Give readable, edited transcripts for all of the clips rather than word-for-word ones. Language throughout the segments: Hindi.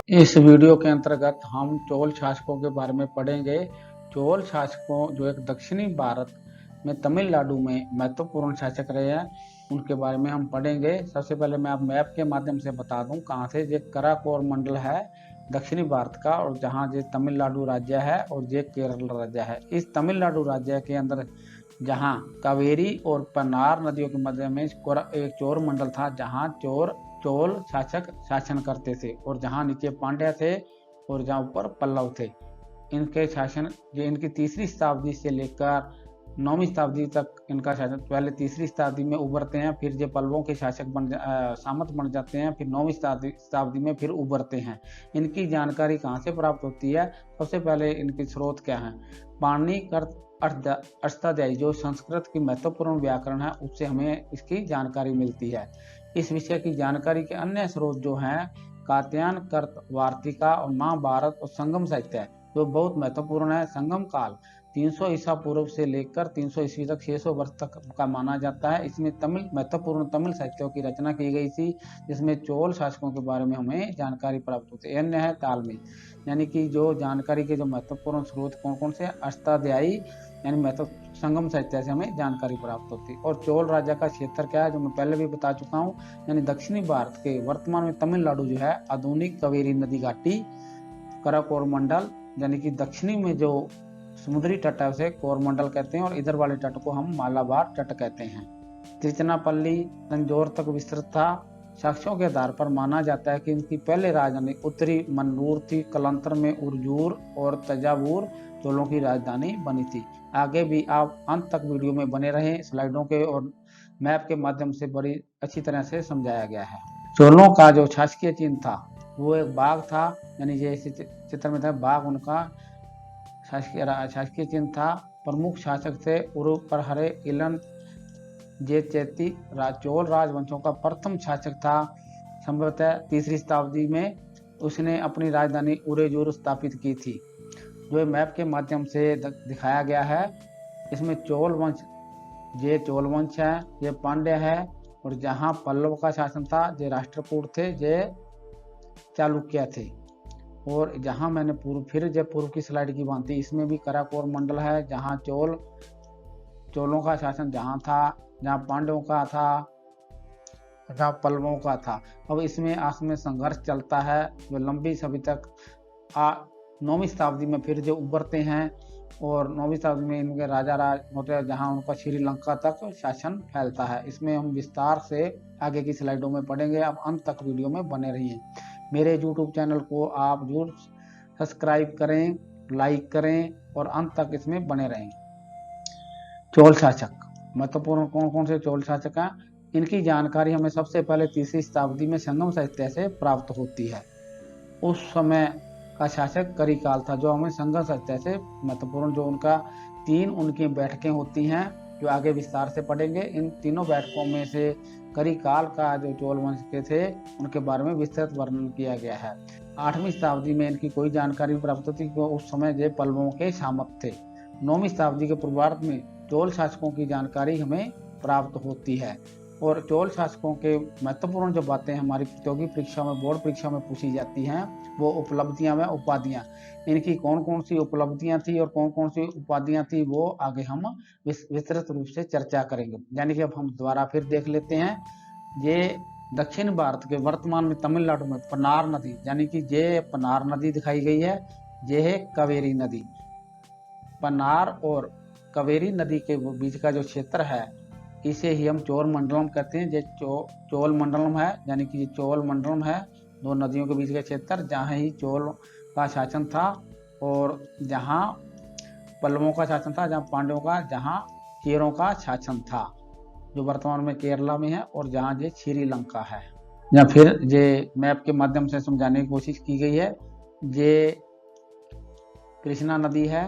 इस वीडियो के अंतर्गत हम चोल शासकों के बारे में पढ़ेंगे। चोल शासकों जो एक दक्षिणी भारत में तमिलनाडु में महत्वपूर्ण शासक रहे हैं, उनके बारे में हम पढ़ेंगे। सबसे पहले मैं आप मैप के माध्यम से बता दूं कहाँ से। ये कराकोर मंडल है दक्षिणी भारत का, और जहाँ ये तमिलनाडु राज्य है और ये केरल राज्य है। इस तमिलनाडु राज्य के अंदर जहाँ कावेरी और पन्नार नदियों के मध्य में एक चोर मंडल था, जहाँ चोल शासक शासन करते थे, और जहाँ नीचे पांड्या थे और जहाँ ऊपर पल्लव थे। इनके शासन जो इनकी तीसरी शताब्दी से लेकर 9वीं शताब्दी तक इनका शासन, पहले तीसरी शताब्दी में उभरते हैं, फिर जो पल्लवों के शासक सामंत बन जाते हैं, फिर 9वीं शताब्दी में फिर उभरते हैं। इनकी जानकारी कहाँ से प्राप्त होती है? सबसे पहले इनके स्रोत क्या हैं? पाणिनि अष्टाध्यायी जो संस्कृत की महत्वपूर्ण व्याकरण है, उससे हमें इसकी जानकारी मिलती है। इस विषय की जानकारी के अन्य स्रोत जो हैं कात्यायन कृत वार्तिका और महाभारत और संगम साहित्य है, जो बहुत महत्वपूर्ण है। संगम काल 300 ईसा पूर्व से लेकर 300 ईस्वी तक 600 वर्ष तक का माना जाता है। इसमें महत्वपूर्ण तमिल साहित्यों की रचना की गई थी, जिसमें चोल शासकों के बारे में हमें जानकारी प्राप्त होती है। अन्य है तालमेल, यानी कि जो जानकारी के जो महत्वपूर्ण स्रोत कौन कौन से? अष्टाध्यायी यानी महत्व संगम साहित्य से हमें जानकारी प्राप्त होती है। और चोल राजा का क्षेत्र क्या है, जो मैं पहले भी बता चुका हूँ, यानी दक्षिणी भारत के वर्तमान में तमिलनाडु जो है, आधुनिक कावेरी नदी घाटी, कराकोर मंडल, यानी कि दक्षिणी में जो समुद्री तट है उसे कोरमंडल कहते हैं, और इधर वाले तट को हम मालाबार तट कहते हैं। तिरुचिरापल्ली तंजौर तक विस्तृत था। साक्ष्यों के आधार पर माना जाता है कि इनकी पहले राजधानी उत्तरी मन्नूर थी। कालांतर में उर्जूर और तंजावुर चोलों की राजधानी बनी थी। आगे भी आप अंत तक वीडियो में बने रहें। स्लाइडों के और मैप के माध्यम से बड़ी अच्छी तरह से समझाया गया है। चोलों का जो शासकीय चिन्ह था वो एक बाघ था, यानी ये चित्र में था बाघ उनका शासकीय चिन्ह था। प्रमुख शासक थे उरुपरहरे इलन जे चेती। चोल राजवंशों का प्रथम शासक था। संभवतः तीसरी शताब्दी में उसने अपनी राजधानी उरेजूर स्थापित की थी, जो मैप के माध्यम से दिखाया गया है। इसमें चोल वंश, ये चोल वंश है, ये पांड्य है, और जहाँ पल्लव का शासन था, ये राष्ट्रकूट थे, ये चालुक्य थे। और जहाँ मैंने पूर्व की स्लाइड की बात थी, इसमें भी कराकोर मंडल है, जहाँ चोलों का शासन जहाँ था, जहाँ पांडवों का था, जहाँ पल्लवों का था। अब इसमें आपस में संघर्ष चलता है, जो लंबी समय तक 9वीं शताब्दी में फिर जो उभरते हैं, और 9वीं शताब्दी में इनके राजा राज होते हैं, जहाँ उनका श्रीलंका तक शासन फैलता है। इसमें हम विस्तार से आगे की स्लाइडों में पढ़ेंगे। अब अंत तक वीडियो में बने रहिए। मेरे YouTube चैनल को आप जरूर सब्सक्राइब करें, लाइक करें, और अंत तक इसमें बने रहें। चोल शासक महत्वपूर्ण कौन कौन से चोल शासक हैं, इनकी जानकारी हमें सबसे पहले तीसरी शताब्दी में संगम साहित्य से प्राप्त होती है। उस समय का शासक करिकाल था, जो हमें संगम साहित्य से महत्वपूर्ण, जो उनका 3 उनकी बैठकें होती हैं, जो आगे विस्तार से पढ़ेंगे। इन तीनों बैठकों में से करिकाल का जो चोल वंश के थे, उनके बारे में विस्तृत वर्णन किया गया है। 8वीं शताब्दी में इनकी कोई जानकारी प्राप्त होती, क्योंकि उस समय ये पल्लवों के सामंत थे। 9वीं शताब्दी के पूर्वार्ध में चोल शासकों की जानकारी हमें प्राप्त होती है। और चोल शासकों के महत्वपूर्ण जो बातें हमारी प्रतियोगी परीक्षा में, बोर्ड परीक्षा में पूछी जाती हैं, वो उपलब्धियां व उपाधियां। इनकी कौन कौन सी उपलब्धियां थी और कौन कौन सी उपाधियां थी, वो आगे हम विस्तृत रूप से चर्चा करेंगे। यानी कि अब हम दोबारा फिर देख लेते हैं। ये दक्षिण भारत के वर्तमान में तमिलनाडु में पन्नार नदी, यानी कि ये पन्नार नदी दिखाई गई है, ये है कावेरी नदी। पन्नार और कावेरी नदी के बीच का जो क्षेत्र है, इसे ही हम चोल मंडलम कहते हैं। ये चोल मंडलम है, यानी कि चोल मंडलम है, दो नदियों के बीच का क्षेत्र, जहाँ ही चोल का शासन था, और जहाँ पल्लवों का शासन था, जहाँ पांड्यों का, जहाँ चेरों का शासन था, जो वर्तमान में केरला में है, और जहाँ ये श्रीलंका है। या फिर ये मैप के माध्यम से समझाने की कोशिश की गई है। ये कृष्णा नदी है,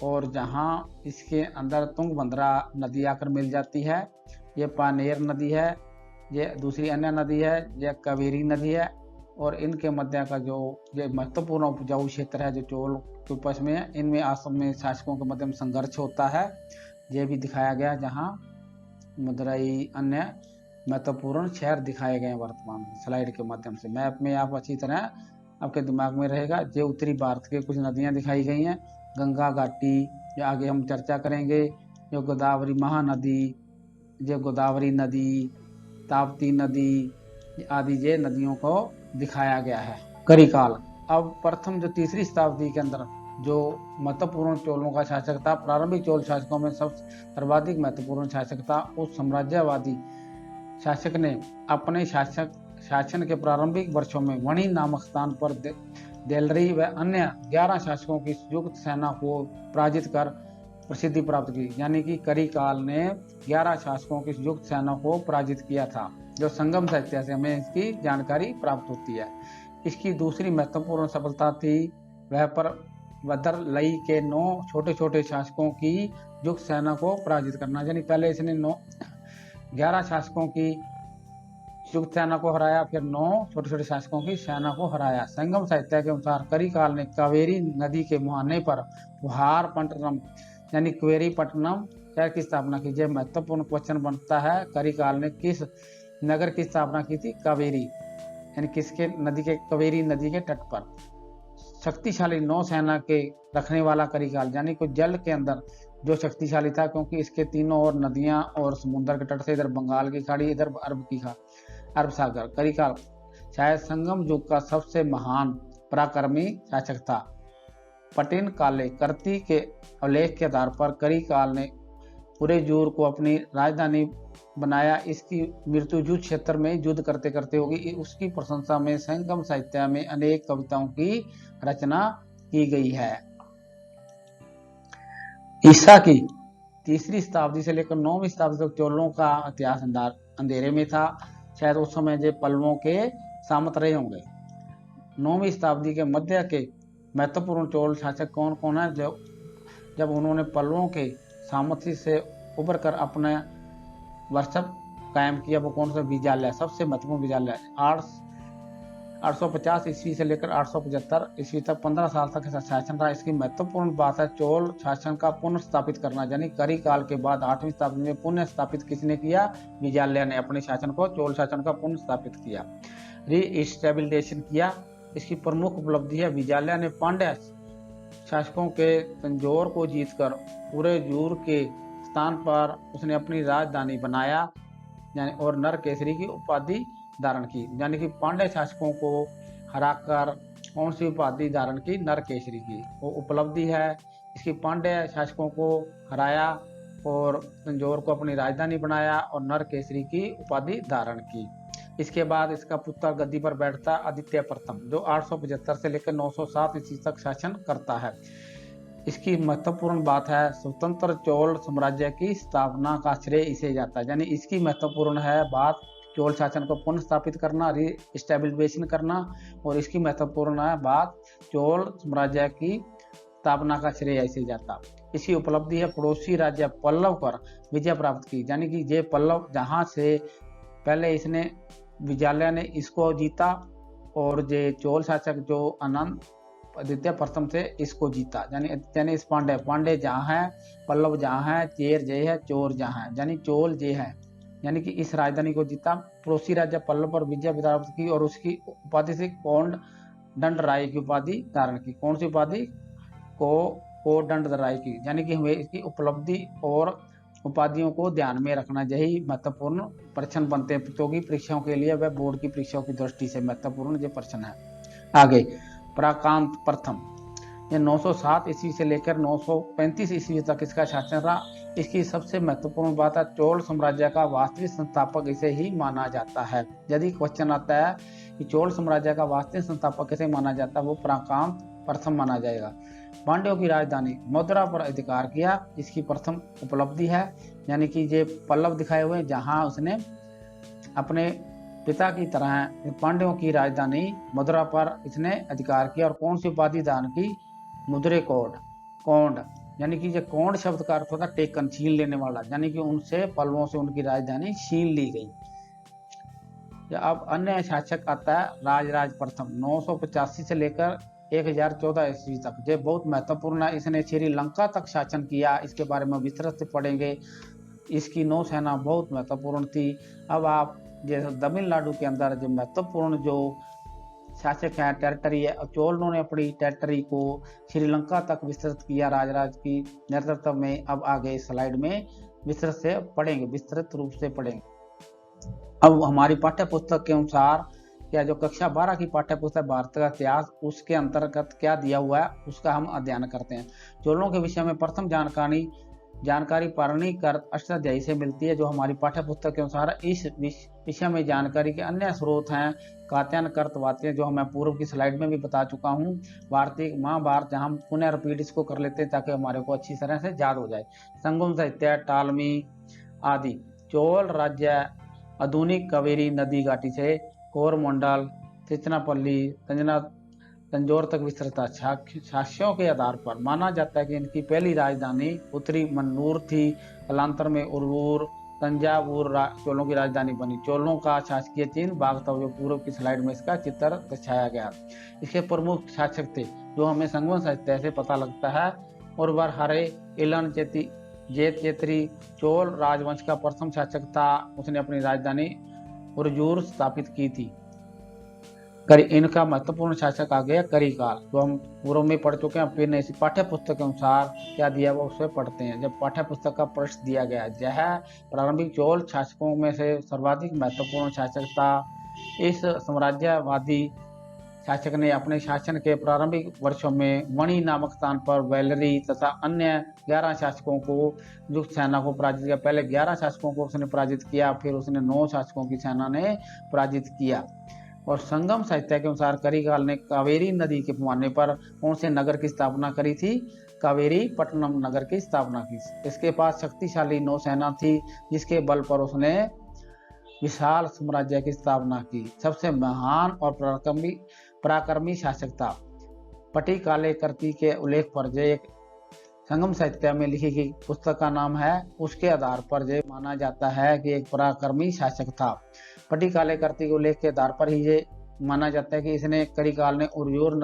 और जहाँ इसके अंदर तुंगभद्रा नदी आकर मिल जाती है। ये पानेर नदी है, ये दूसरी अन्य नदी है, ये कावेरी नदी है। और इनके मध्य का जो ये महत्वपूर्ण उपजाऊ क्षेत्र है, जो चोल के उपज में है, इनमें आसम में शासकों के मध्य में संघर्ष होता है, ये भी दिखाया गया। जहाँ मदुरई अन्य महत्वपूर्ण शहर दिखाए गए हैं वर्तमान में स्लाइड के माध्यम से। मैप में आप अच्छी तरह आपके दिमाग में रहेगा। जो उत्तरी भारत के कुछ नदियाँ दिखाई गई हैं, गंगा घाटी, जो आगे हम चर्चा करेंगे, जो गोदावरी महानदी, जो गोदावरी नदी, ताप्ती नदी आदि ये नदियों को दिखाया गया है। करिकाल। अब प्रथम जो तीसरी शताब्दी के अंदर जो महत्वपूर्ण चोलों का शासक था, प्रारंभिक चोल शासकों में सबसे सर्वाधिक महत्वपूर्ण शासक था, उस साम्राज्यवादी शासक ने अपने शासन के प्रारंभिक वर्षों में वणी नामक स्थान पर देलरी व अन्य 11 शासकों की संयुक्त सेना को पराजित कर प्रसिद्धि प्राप्त की। यानी कि करिकाल ने 11 शासकों की संयुक्त सेना को पराजित किया था, जो संगम साहित्य से हमें इसकी जानकारी प्राप्त होती है। इसकी दूसरी महत्वपूर्ण सफलता थी वह पर वदरलई के 9 छोटे छोटे शासकों की युक्त सेना को पराजित करना। यानी पहले इसने 11 शासकों की युक्त सेना को हराया, फिर 9 छोटे छोटे शासकों की सेना को हराया। संगम साहित्य के अनुसार करिकाल ने कावेरी नदी के मुहाने पर वहार पट्टनम यानी क्वेरी पट्टनम शहर की स्थापना की। यह महत्वपूर्ण क्वेश्चन बनता है, करिकाल ने किस नगर की स्थापना की थी? कावेरी, यानी किसके नदी के? कावेरी नदी के तट पर। शक्तिशाली नौ सेना के रखने वाला करिकाल, यानी कि जल के अंदर जो शक्तिशाली था, क्योंकि इसके तीनों ओर नदियां और समुद्र के तट से, इधर बंगाल की खाड़ी, इधर अरब सागर। करिकाल शायद संगम युग का सबसे महान पराक्रमी शासक था। पटिन काले कर्ती के अवलेख के आधार पर करिकाल ने पूरे जूर को अपनी राजधानी बनाया। इसकी मृत्यु युद्ध क्षेत्र में युद्ध करते करते होगी। उसकी प्रशंसा में संगम साहित्य में अनेक कविताओं की रचना की गई है। ईसा की 3री शताब्दी से लेकर 9वीं शताब्दी तक चोलों का इतिहास अंधेरे में था। शायद उस समय जो पल्लवों के सामंत रहे होंगे। 9वीं शताब्दी के मध्य के महत्वपूर्ण चोल शासक कौन कौन है? जब उन्होंने पल्लवों के सामर्थ्य से उभर कर अपना वर्चस्व कायम किया, वो कौन सा? विजालय, सबसे महत्वपूर्ण विजालय। 850 ईस्वी से लेकर 875 ईस्वी तक 15 साल तक शासन रहा। इसकी महत्वपूर्ण बात है चोल शासन का पुनर्स्थापित करना। यानी करिकाल के बाद 8वीं शताब्दी में पुनः स्थापित किसने किया? विजालय ने अपने शासन को, चोल शासन का पुनर्स्थापित किया, रीइस्टेबिलिटेशन किया। इसकी प्रमुख उपलब्धि है विजालय ने पांड्य शासकों के तंजौर को जीतकर पूरे जूर के स्थान पर उसने अपनी राजधानी बनाया, यानी और नर केसरी की उपाधि धारण की। यानी कि पांड्य शासकों को हराकर कौन सी उपाधि धारण की? नर केसरी की वो उपलब्धि है। इसकी पांड्य शासकों को हराया और तंजौर को अपनी राजधानी बनाया और नर केसरी की उपाधि धारण की। इसके बाद इसका पुत्र गद्दी पर बैठता आदित्य प्रथम, जो 875 से लेकर 907 ईस्वी तक शासन करता है। इसकी महत्वपूर्ण बात है स्वतंत्र चोल साम्राज्य की स्थापना का श्रेय इसे जाता है। यानी इसकी महत्वपूर्ण है बात चोल शासन को पुनर्स्थापित करना, रीइस्टेब्लिशन करना, और इसकी महत्वपूर्ण है बात चोल साम्राज्य की स्थापना का श्रेय इसे जाता। इसकी उपलब्धि है पड़ोसी राज्य पल्लव पर विजय प्राप्त की। यानी कि ये पल्लव जहां से पहले इसने विजालय ने इसको जीता और ये चोल शासक जो आदित्य प्रथम से इसको जीता। यानी इस पांडे जहाँ है, पल्लव जहाँ है, चेर जे है, चोर जहाँ है, यानी चोल जे है। यानी कि इस राजधानी को जीता, पड़ोसी राज्य पल्लव पर विजय प्राप्त की और उसकी उपाधि से कोंड दंड राय की उपाधि धारण की। कौन सी उपाधि? को दंड राय की। यानी कि हमें इसकी उपलब्धि और उपाधियों को ध्यान में रखना, यही महत्वपूर्ण प्रश्न बनते हैं प्रतियोगी परीक्षाओं के लिए, वह बोर्ड की परीक्षाओं की दृष्टि से महत्वपूर्ण ये प्रश्न है। आगे प्राकांत प्रथम, ये 907 ईस्वी से लेकर 935 ईस्वी तक इसका शासन रहा। इसकी सबसे महत्वपूर्ण बात है चोल साम्राज्य का वास्तविक संस्थापक इसे ही माना जाता है। यदि क्वेश्चन आता है कि चोल साम्राज्य का वास्तविक संस्थापक किसे माना जाता है, वो प्राकांत प्रथम माना जाएगा। पांड्यों की राजधानी मथुरा पर अधिकार किया, इसकी प्रथम उपलब्धि है। यानी कि ये पल्लव दिखाए हुए जहां उसने अपने पिता की तरह पांड्यों की राजधानी मथुरा पर इसने अधिकार किया। और कौन सी उपाधि धारण की? मुद्रे कोंड, यानी कि ये कोंड शब्द का अर्थ होता है टेकन, छीन लेने वाला। यानी कि उनसे पल्लवों से उनकी राजधानी छीन ली गई। अब अन्य शासक आता है राजराज प्रथम, 985 से लेकर 1014 ईस्वी तक। ये बहुत महत्वपूर्ण है। इसने श्रीलंका तक शासन किया, इसके बारे में विस्तृत से पढ़ेंगे। इसकी नौसेना बहुत महत्वपूर्ण थी। अब आप जैसे तमिलनाडु के अंदर जो महत्वपूर्ण जो शासक है, टेरिटरी है। चोलों ने अपनी टेरिटरी को श्रीलंका तक विस्तृत किया राजराज की नेतृत्व में। अब आगे स्लाइड में विस्तृत रूप से पढ़ेंगे। अब हमारी पाठ्य पुस्तक के अनुसार क्या जो कक्षा 12 की पाठ्य पुस्तक भारत का इतिहास, उसके अंतर्गत क्या दिया हुआ है उसका हम अध्ययन करते हैं। चोलों के विषय में प्रथम जानकारी पारणिकर अष्टाध्यायी से मिलती है, जो हमारी पाठ्य पुस्तक के अनुसार। इस विषय में जानकारी के अन्य स्रोत हैं कात्यायन कर्तवात्य, जो मैं पूर्व की स्लाइड में भी बता चुका हूँ। भारतीय महाभारत, जहाँ हम पुनः रिपीट इसको कर लेते हैं ताकि हमारे को अच्छी तरह से याद हो जाए। संगम साहित्य, टालमी आदि। चोल राज्य आधुनिक कावेरी नदी घाटी से कोरमंडल, तिरुचिरापल्ली, तंजौर तक विस्तृत था। साक्ष्यों के आधार पर माना जाता है कि इनकी पहली राजधानी उत्तरी मन्नूर थी। कालांतर में उर्वूर, तंजावुर चोलों की राजधानी बनी। चोलों का शासकीय चिन्ह बाघ था, जो पूर्व की स्लाइड में इसका चित्र दर्शाया गया। इसके प्रमुख शासक थे, जो हमें संगम साहित्य से पता लगता है। उर्वर हरे इलन चेत्री चोल राजवंश का प्रथम शासक था। उसने अपनी राजधानी उर्जूर स्थापित की थी। इनका महत्वपूर्ण शासक आ गया करिकाल, जो हम पूर्व में पढ़ चुके हैं। फिर इसी पाठ्य पुस्तक के अनुसार क्या दिया हुआ उसे पढ़ते हैं। जब पाठ्य पुस्तक का प्रश्न दिया गया, यह प्रारंभिक चोल शासकों में से सर्वाधिक महत्वपूर्ण शासक था। इस साम्राज्यवादी शासक ने अपने शासन के प्रारंभिक वर्षों में मणि नामक स्थान पर वेलरी तथा अन्य 11 शासकों को युक्त सेना को पराजित किया। पहले 11 शासकों को उसने पराजित किया, फिर उसने 9 शासकों की सेना ने पराजित किया। और संगम साहित्य के अनुसार करिकाल ने कावेरी नदी के पैमाने पर कौन से नगर की स्थापना करी थी? कावेरी पट्टनम नगर की स्थापना की। इसके पास शक्तिशाली नौसेना थी, जिसके बल पर उसने विशाल साम्राज्य की स्थापना की। सबसे महान और पराक्रमी शासक था। पट्टिकाले कृति के उल्लेख पर जो एक संगम साहित्य में लिखी गई पुस्तक का नाम है, उसके आधार पर जो माना जाता है कि एक पराक्रमी शासक था। पट्टिकाले कृति के उल्लेख के आधार पर ही ये माना जाता है कि इसने करिकाल ने उर्जूर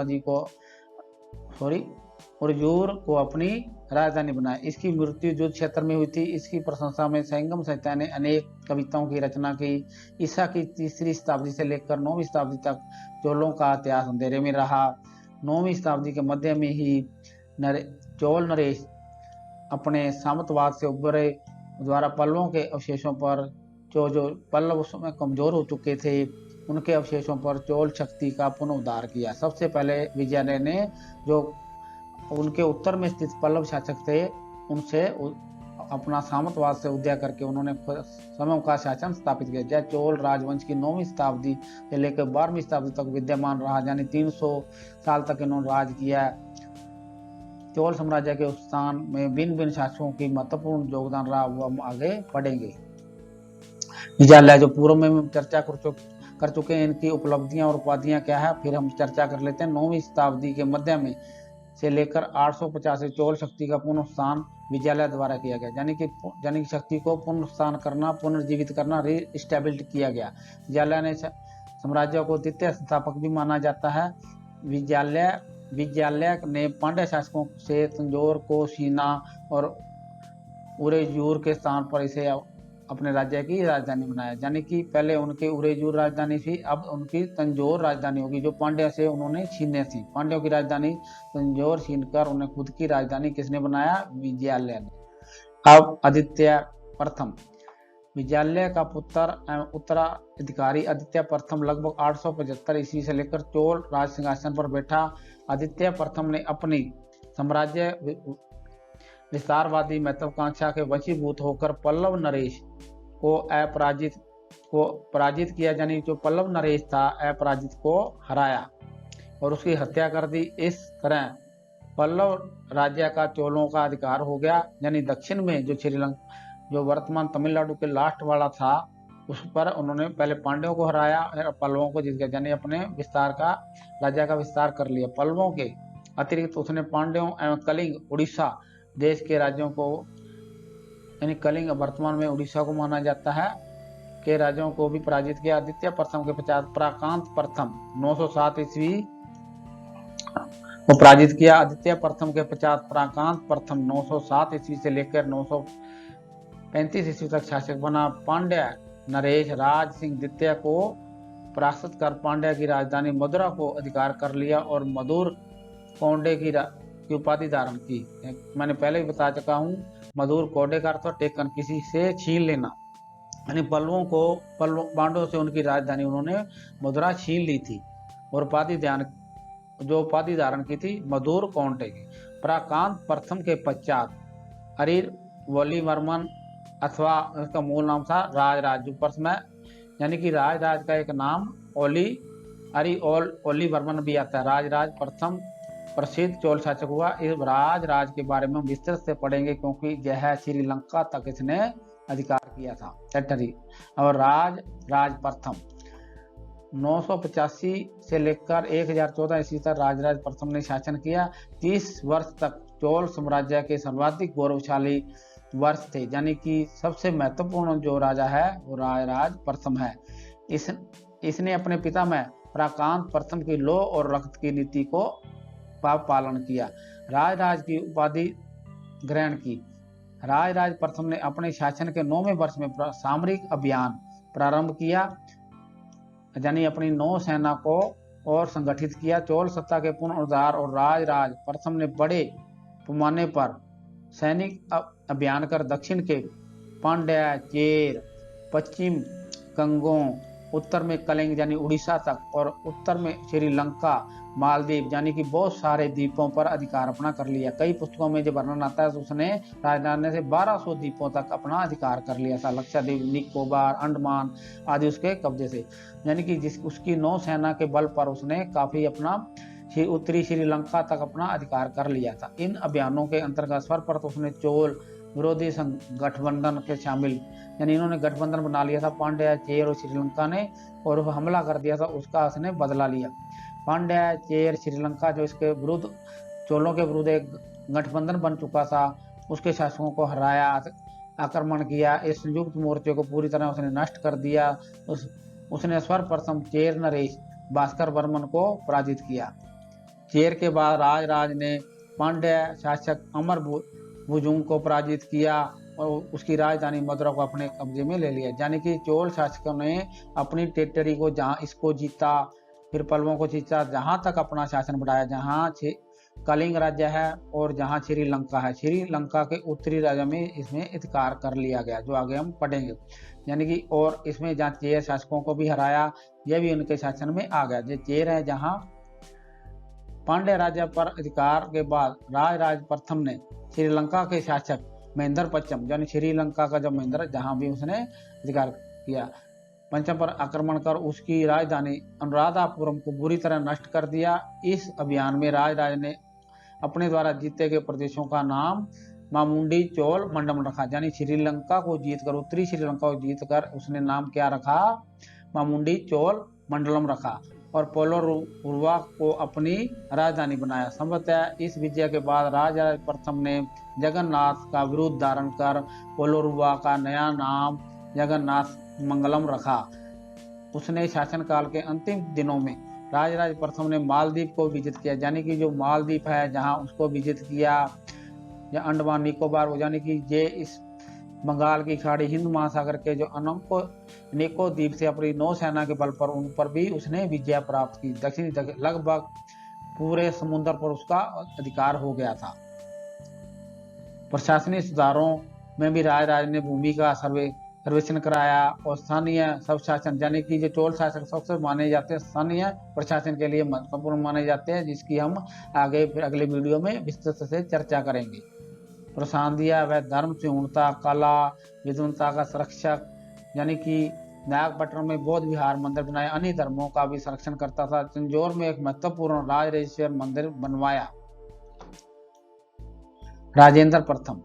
को अपनी राजधानी बनाया। इसकी मृत्यु युद्ध क्षेत्र में हुई थी। इसकी प्रशंसा में संगम साहित्य ने अनेक कविताओं की रचना की। ईसा की 3री शताब्दी से लेकर 9वीं शताब्दी तक चोलों का इतिहास अंधेरे में रहा। 9वीं शताब्दी के मध्य में ही चोल नरेश अपने सामंतवाद से उभरे द्वारा पल्लवों के अवशेषों पर जो पल्लव उस समय कमजोर हो चुके थे, उनके अवशेषों पर चोल शक्ति का पुनरुद्धार किया। सबसे पहले विजयनगर ने जो उनके उत्तर में स्थित पल्लव शासक थे, उनसे अपना सामंतवाद से उदय करके उन्होंने समयों का शासन स्थापित किया। जय चोल राजवंश की 9वीं शताब्दी से लेकर 12वीं शताब्दी तक विद्यमान रहा, यानी 300 साल तक इन्होंने राज किया। चोल साम्राज्य के उत्थान में भिन्न भिन्न शासकों की महत्वपूर्ण योगदान रहा, वो हम आगे पढ़ेंगे। विजयालय जो पूर्व में चर्चा कर चुके हैं, इनकी उपलब्धियां और उपाधियां क्या है, फिर हम चर्चा कर लेते हैं। 9वीं शताब्दी के मध्य में से लेकर 850 से चोल शक्ति का पुनरुत्थान विजयालय द्वारा किया गया, यानी कि शक्ति को पुनरुत्थान करना, पुनर्जीवित करना, रीस्टेबिलिट किया गया। विजयालय ने साम्राज्य को द्वितीय संस्थापक भी माना जाता है। विजयालय ने पांड्य शासकों से तंजौर को सीना और उरेजूर के स्थान पर इसे अपने राज्य की राजधानी बनाया, यानी कि पहले उनकी उरेजूर राजधानी थी, अब उनकी तंजौर राजधानी होगी, जो पांड्य से उन्होंने छीने थी। पांड्यों की राजधानी तंजौर छीनकर उन्हें खुद की राजधानी किसने बनाया? विजयालय ने। अब आदित्य प्रथम, विजयालय का पुत्र एवं उत्तराधिकारी आदित्य प्रथम लगभग 875 ईस्वी से लेकर चोल राज सिंहासन पर बैठा। आदित्य प्रथम ने अपनी साम्राज्य विस्तारवादी महत्वाकांक्षा के वशीभूत होकर पल्लव नरेश को पराजित किया, यानी जो पल्लव नरेश था अपराजित को हराया और उसकी हत्या कर दी। इस तरह पल्लव राज्य का चोलों का अधिकार हो गया, यानी दक्षिण में जो श्रीलंका, जो वर्तमान तमिलनाडु के लास्ट वाला था, उस पर उन्होंने पहले पांड्यों को हराया और पल्लवों को जीत गया, यानी अपने राज्य का विस्तार कर लिया। पल्लवों के अतिरिक्त उसने पांड्यों एवं कलिंग उड़ीसा देश के राज्यों को, यानी कलिंग वर्तमान में उड़ीसा को माना जाता है, के राज्यों को भी पराजित किया। आदित्य प्रथम के पश्चात प्राकांत प्रथम 907 ईस्वी को पराजित किया। आदित्य प्रथम के पश्चात प्राकांत प्रथम 907 ईस्वी से लेकर 935 ईस्वी तक शासक बना। पांड्य नरेश राज सिंह द्वितीय को परास्त कर पांड्या की राजधानी मदुरा को अधिकार कर लिया और मधुर कौंडे की उपाधि धारण की। मैंने पहले ही बता चुका हूँ, मधुर कौंडे का अर्थ टेकन, किसी से छीन लेना, यानी पांडवों से उनकी राजधानी उन्होंने मदुरा छीन ली थी और उपाधि धारण की थी मधुर कौंडे की। प्राकांत प्रथम के पश्चात अरिर वलीवर्मन, अथवा उसका मूल नाम था राजराज, जो प्रथम है, यानी कि राजराज का एक नाम ओलीवर्मन भी आता है। राजराज प्रथम प्रसिद्ध चोल शासक हुआ। इस राजराज के बारे में हम विस्तृत से पढ़ेंगे, क्योंकि यह श्रीलंका तक इसने अधिकार किया था, टेरिटरी। और राज प्रथम 985 से लेकर 1014 ईस्वी तक राजराज प्रथम ने शासन किया। 30 वर्ष तक चोल साम्राज्य के सर्वाधिक गौरवशाली वर्ष थे, यानी कि सबसे महत्वपूर्ण जो राजा है वो राजराज प्रथम है। इसने अपने पिता में प्राकांत प्रथम की लौ और रक्त की नीति को पालन किया, राजराज की उपाधि ग्रहण की। राजराज प्रथम ने अपने शासन के 9वें वर्ष में सामरिक अभियान प्रारंभ किया, यानी अपनी नौ सेना को और संगठित किया। चोल सत्ता के पुनरुद्धार और राजराज प्रथम ने बड़े पैमाने पर सैनिक अभियान कर दक्षिण के पांड्या, चेर, पश्चिम कंगों, उत्तर में कलिंग यानी उड़ीसा तक और उत्तर में श्रीलंका, मालदीव यानी कि बहुत सारे द्वीपों पर अधिकार अपना कर लिया। कई पुस्तकों में जो वर्णन आता है तो उसने राजधानी से 1200 द्वीपों तक अपना अधिकार कर लिया था। लक्षद्वीप, निकोबार, अंडमान आदि उसके कब्जे से, यानी कि उसकी नौसेना के बल पर उसने काफी अपना उत्तरी श्रीलंका तक अपना अधिकार कर लिया था। इन अभियानों के अंतर्गत सर्वप्रथम उसने चोल विरोधी गठबंधन के शामिल, यानी इन्होंने गठबंधन बना लिया था पांड्या, चेर और श्रीलंका ने, और हमला कर दिया था, उसका उसने बदला लिया। पांड्या, चेर, श्रीलंका जो इसके विरुद्ध चोलों के विरुद्ध एक गठबंधन बन चुका था, उसके शासकों को हराया, आक्रमण किया। इस संयुक्त मोर्चे को पूरी तरह उसने नष्ट कर दिया। उसने सर्वप्रथम चेर नरेश भास्कर वर्मन को पराजित किया। चेर के बाद राजराज ने पांड्या शासक अमर भुजुंग को पराजित किया और उसकी राजधानी मदुरा को अपने कब्जे में ले लिया। यानी कि चोल शासकों ने अपनी टेरिटरी को जहां इसको जीता, फिर पल्लवों को जीता, जहां तक अपना शासन बढ़ाया, जहां कलिंग राज्य है और जहां श्रीलंका है। श्रीलंका के उत्तरी राज्य में इसमें अधिकार कर लिया गया, जो आगे हम पढ़ेंगे। यानी कि और इसमें जहाँ चेर शासकों को भी हराया, यह भी उनके शासन में आ गया। जो चेर है, जहां पांड्य राज्य पर अधिकार के बाद राजराज प्रथम ने श्रीलंका के शासक महेंद्र पंचम, यानी श्रीलंका का जो महेंद्र, जहां भी उसने अधिकार किया, पंचम पर आक्रमण कर उसकी राजधानी अनुराधापुरम को बुरी तरह नष्ट कर दिया। इस अभियान में राजराज ने अपने द्वारा जीते गए प्रदेशों का नाम मामुंडी चोल मंडलम रखा, यानी श्रीलंका को जीतकर, उत्तरी श्रीलंका को जीतकर उसने नाम क्या रखा? मामुंडी चोल मंडलम रखा और पोलोरुवा को अपनी राजधानी बनाया। संभवतः इस विजय के बाद राजराज प्रथम ने जगन्नाथ का विरुद्ध धारण कर पोलोरुवा का नया नाम जगन्नाथ मंगलम रखा। उसने शासनकाल के अंतिम दिनों में राजराज प्रथम ने मालदीव को विजित किया, यानी कि जो मालदीव है जहां उसको विजित किया, या अंडमान निकोबार, यानी कि ये इस बंगाल की खाड़ी, हिंद महासागर के जो निको द्वीप से अपनी नौसेना के बल पर उन पर भी उसने विजय प्राप्त की। दक्षिणी लगभग पूरे समुद्र पर उसका अधिकार हो गया था। प्रशासनिक सुधारों में भी राजराज ने भूमि का सर्वेक्षण कराया और स्थानीय सब शासन, यानी कि जो चोल शासक सबसे माने जाते हैं, स्थानीय प्रशासन के लिए महत्वपूर्ण माने जाते हैं, जिसकी हम आगे फिर अगले वीडियो में विस्तृत से चर्चा करेंगे। प्रोत्साहन दिया वह धर्म से उन्नता, कला विद्वता का संरक्षक, यानी कि नागपट्टनम में बौद्ध विहार मंदिर बनाए, अन्य धर्मों का भी संरक्षण करता था। तंजौर में एक महत्वपूर्ण राजराजेश्वर मंदिर बनवाया। राजेंद्र प्रथम,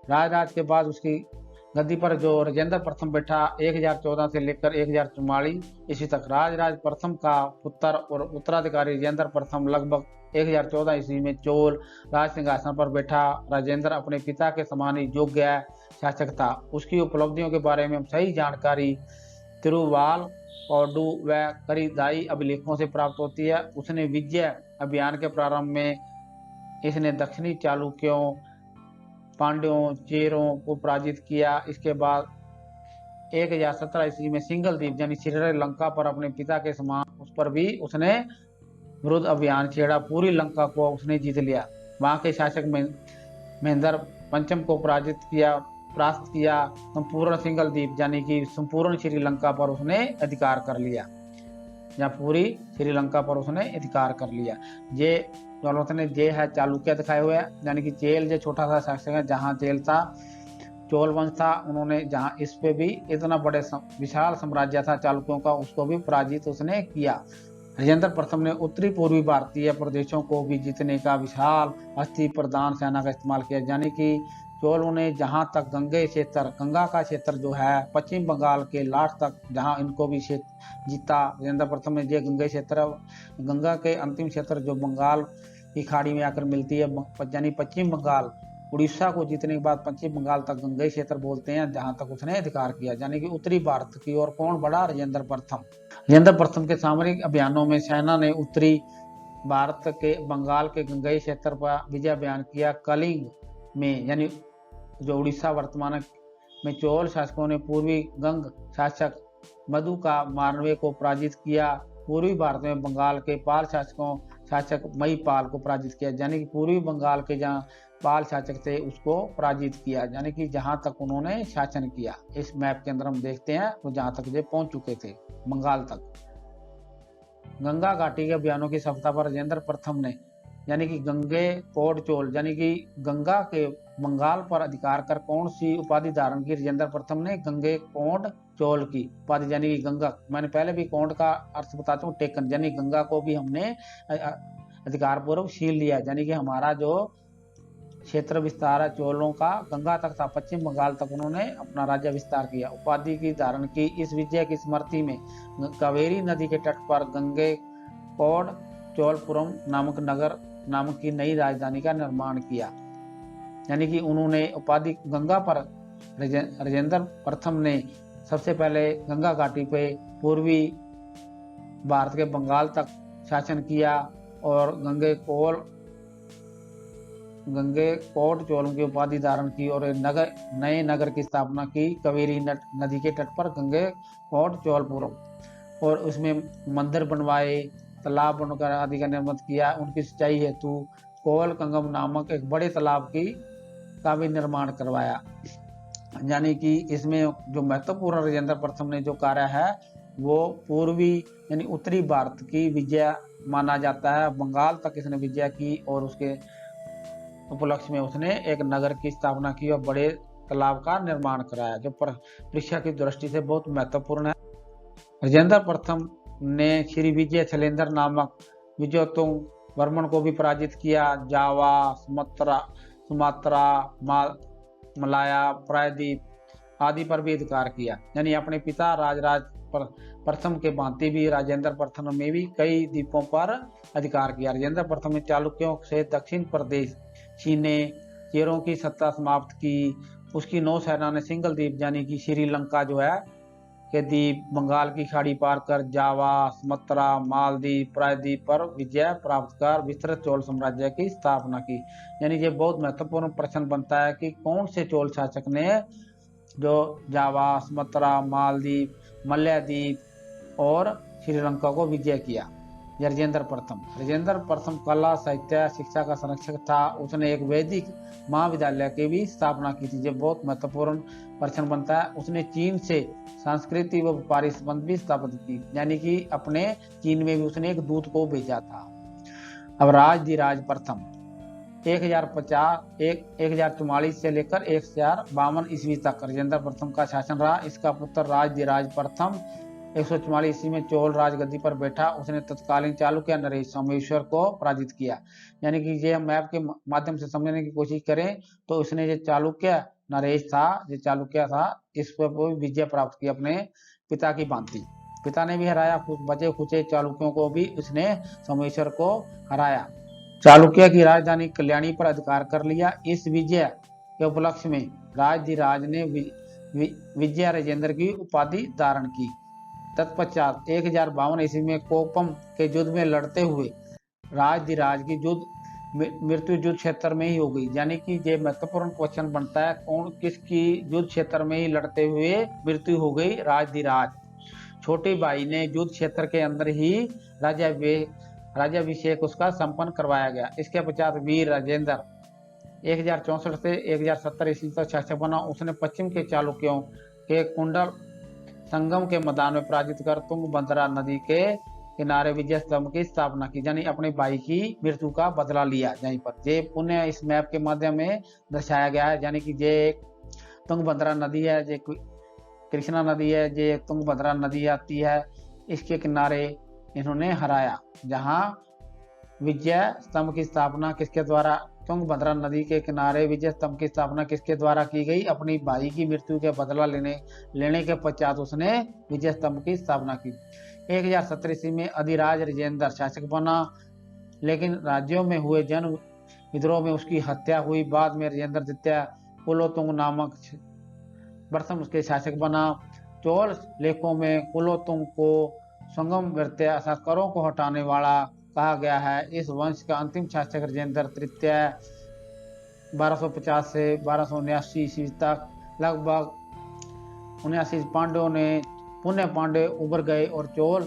राजराज के बाद उसकी गद्दी पर जो राजेंद्र प्रथम बैठा 1014 से लेकर 1044 ईस्वी तक, राजराज प्रथम का पुत्र और उत्तराधिकारी राजेंद्र प्रथम लगभग 1014 ईस्वी में चोल राज सिंहासन पर बैठा। राजेंद्र अपने पिता के समान ही योग्य शासक था। उसकी उपलब्धियों के बारे में सही जानकारी तिरुवाल औडू व करीदाई अभिलेखों से प्राप्त होती है। उसने विजय अभियान के प्रारंभ में इसने दक्षिणी चालुक्यों, पांड्यों, चेरों को पराजित किया। इसके बाद 1017 ईस्वी में सिंगल द्वीप यानी श्रीलंका पर अपने पिता के समान उस पर भी उसने विरुद्ध अभियान छेड़ा, पूरी लंका को उसने जीत लिया। वहां के शासक महेंद्र पंचम को परास्त किया। संपूर्ण सिंगल द्वीप यानी कि संपूर्ण श्रीलंका पर उसने अधिकार कर लिया, या पूरी श्रीलंका पर उसने अधिकार कर लिया। ये जे है चालुक्य दिखाए हुए हैं, यानी कि चेल जो छोटा सा शासक है, जहाँ चेल था चोल वंश था, उन्होंने जहाँ इस पे भी इतना बड़े विशाल साम्राज्य था चालुक्यों का, उसको भी पराजित उसने किया। राजेंद्र प्रथम ने उत्तरी पूर्वी भारतीय प्रदेशों को भी जीतने का विशाल अस्थि प्रधान सेना का इस्तेमाल किया, यानी कि चोलों ने जहां तक गंगा का क्षेत्र जो है पश्चिम बंगाल के लास्ट तक, जहां इनको भी क्षेत्र जीता राजेंद्र प्रथम ने। ये गंगा के अंतिम क्षेत्र जो बंगाल की खाड़ी में आकर मिलती है, यानी पश्चिम बंगाल, उड़ीसा को जीतने के बाद पश्चिम बंगाल तक गंगा क्षेत्र बोलते हैं, जहां तक उसने अधिकार किया, यानी कि उत्तरी भारत की ओर कौन बढ़ा? राजेंद्र प्रथम। राजेंद्र प्रथम के सामरिक अभियानों में सेना ने उत्तरी भारत के बंगाल के गंगई क्षेत्र पर विजय अभियान किया। कलिंग में, यानी जो उड़ीसा वर्तमान में, चोल शासकों ने पूर्वी गंग शासक मधु का मारवे को पराजित किया। पूर्वी भारत में बंगाल के पाल शासक महीपाल को पराजित किया, यानी कि पूर्वी बंगाल के जहाँ पाल शासक थे उसको पराजित किया, यानी कि जहां तक उन्होंने शासन किया। इस मैप के अंदर हम देखते हैं तो जहां तक ये पहुंच चुके थे बंगाल तक। गंगा घाटी के अभियानों की सफलता पर राजेंद्र प्रथम ने, यानी कि गंगे कोड चोल, यानी कि गंगा के बंगाल पर अधिकार कर कौन सी उपाधि धारण की? राजेंद्र प्रथम ने गंगे कोड चोल की उपाधि, यानी कि गंगा, मैंने पहले भी कोड का अर्थ बताता हूँ, टेकन, यानी गंगा को भी हमने अधिकार पूर्वक छीन लिया, यानी कि हमारा जो क्षेत्र विस्तार है चोलों का गंगा तक था, पश्चिम बंगाल तक उन्होंने अपना राज्य विस्तार किया। उपाधि की धारण की। इस विजय की स्मृति में कावेरी नदी के तट पर गंगे कोड चोलपुरम नामक की नई राजधानी का निर्माण किया, यानी कि उन्होंने उपाधि गंगा पर राजेंद्र प्रथम ने सबसे पहले गंगा घाटी पे पूर्वी भारत के बंगाल तक शासन किया और गंगे कोट चोलों की उपाधि धारण की और नए नगर की स्थापना की कावेरी नदी के तट पर गंगे कोट चोलपुरम, और उसमें मंदिर बनवाए, तालाब बनकर आदि का निर्माण किया। उनकी सिंचाई हेतु कोल कंगम नामक एक बड़े तालाब का भी निर्माण करवाया, यानी कि इसमें जो महत्वपूर्ण राजेंद्र प्रथम ने जो कार्य है वो पूर्वी यानी उत्तरी भारत की विजय माना जाता है। बंगाल तक इसने विजय की और उसके उपलक्ष्य में उसने एक नगर की स्थापना की और बड़े तालाब का निर्माण कराया, जो परीक्षा की दृष्टि से बहुत महत्वपूर्ण है। राजेंद्र प्रथम ने श्री विजय शैलेंद्र नामक विजयोत्तुंग वर्मन को भी पराजित किया। जावा, सुमात्रा, मलाया, प्रायद्वीप आदि पर भी अधिकार किया, यानी अपने पिता राजराज प्रथम के भांति भी राजेंद्र प्रथम में भी कई द्वीपों पर अधिकार किया। राजेंद्र प्रथम ने चालुक्यों से दक्षिण प्रदेश छीने, चेरों की सत्ता समाप्त की। उसकी नौसेना ने सिंगल द्वीप यानी कि श्रीलंका जो है के द्वीप, बंगाल की खाड़ी पार कर जावा, सुमात्रा, मालदीव, प्रायद्वीप पर विजय प्राप्त कर विस्तृत चोल साम्राज्य की स्थापना की। यानी ये बहुत महत्वपूर्ण प्रश्न बनता है कि कौन से चोल शासक ने जो जावा, सुमात्रा, मालदीव, मलयद्वीप और श्रीलंका को विजय किया? राजेंद्र प्रथम कला, साहित्य, शिक्षा का संरक्षक था। उसने एक वैदिक महाविद्यालय की भी स्थापना की थी। ये बहुत महत्वपूर्ण प्रश्न बनता है। उसने चीन से संस्कृति व व्यापारी संबंध भी स्थापित की, यानी कि अपने चीन में भी उसने एक दूत को भेजा था। अब राजधिराज प्रथम 1044 से लेकर 1052 ईस्वी तक राजेंद्र प्रथम का शासन रहा। इसका पुत्र राजधिराज प्रथम 144 ईस्वी में चोल राजगद्दी पर बैठा। उसने तत्कालीन चालुक्य नरेश सोमेश्वर को पराजित किया। यानी कि ये हम मैप के माध्यम से समझने की कोशिश करें तो उसने जो चालुक्य नरेश था, जो चालुक्य था, इस पर विजय प्राप्त की अपने पिता की भांति। पिता ने भी हराया, कुछ बचे खुचे चालुक्यों को भी उसने सोमेश्वर को हराया। चालुक्य की राजधानी कल्याणी पर अधिकार कर लिया। इस विजय के उपलक्ष्य में राजधिराज ने विजय राजेंद्र की उपाधि धारण की। तत्पश्चात 1052 ईस्वी में कोपम के युद्ध में लड़ते हुए राजधिराज की मृत्यु युद्ध क्षेत्र में ही हो गई। यानी कि ये महत्वपूर्ण क्वेश्चन बनता है, कौन किसकी युद्ध क्षेत्र में ही लड़ते हुए मृत्यु हो गई? राजधिराज छोटे भाई ने युद्ध क्षेत्र के अंदर ही राज्याभिषेक उसका संपन्न करवाया गया। इसके पश्चात वीर राजेंद्र 1064 से 1070 ईस्वी तक शासक बना। उसने पश्चिम के चालुक्यों के कुंडल संगम के मैदान में पराजित कर तुंगभद्रा नदी के किनारे विजय स्तंभ की स्थापना की, यानी अपने भाई की मृत्यु का बदला लिया। यहीं पर ये पुण्य इस मैप के माध्यम में दर्शाया गया है। यानी कि ये एक तुंगभद्रा नदी है, ये कृष्णा नदी है, ये तुंगभद्रा नदी आती है, इसके किनारे इन्होंने हराया। जहां विजय स्तंभ की स्थापना किसके द्वारा? तुंगभद्रा नदी के किनारे विजय स्तंभ की स्थापना किसके द्वारा की गई? अपनी भाई की मृत्यु के बदला लेने के पश्चात उसने विजय स्तंभ की स्थापना की। 1070 ईस्वी में अधिराज राजेंद्र शासक बना, लेकिन राज्यों में हुए जन विद्रोह में उसकी हत्या हुई। बाद में राजेंद्र द्वितीय कुलोतुंग नामक प्रथम उसके शासक बना। चोल लेखों में कुलोतुंग को संगम वृत्तीय अर्थात करों को हटाने वाला कहा गया है। इस वंश का अंतिम शासक राजेंद्र तृतीय 1250 से 1279 ईस्वी तक लगभग 79 पांड्यों ने पुण्य पांड्य उभर गए और चोल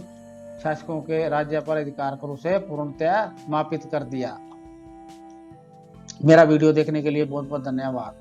शासकों के राज्य पर अधिकार कर उसे पूर्णतः समापित कर दिया। मेरा वीडियो देखने के लिए बहुत बहुत धन्यवाद।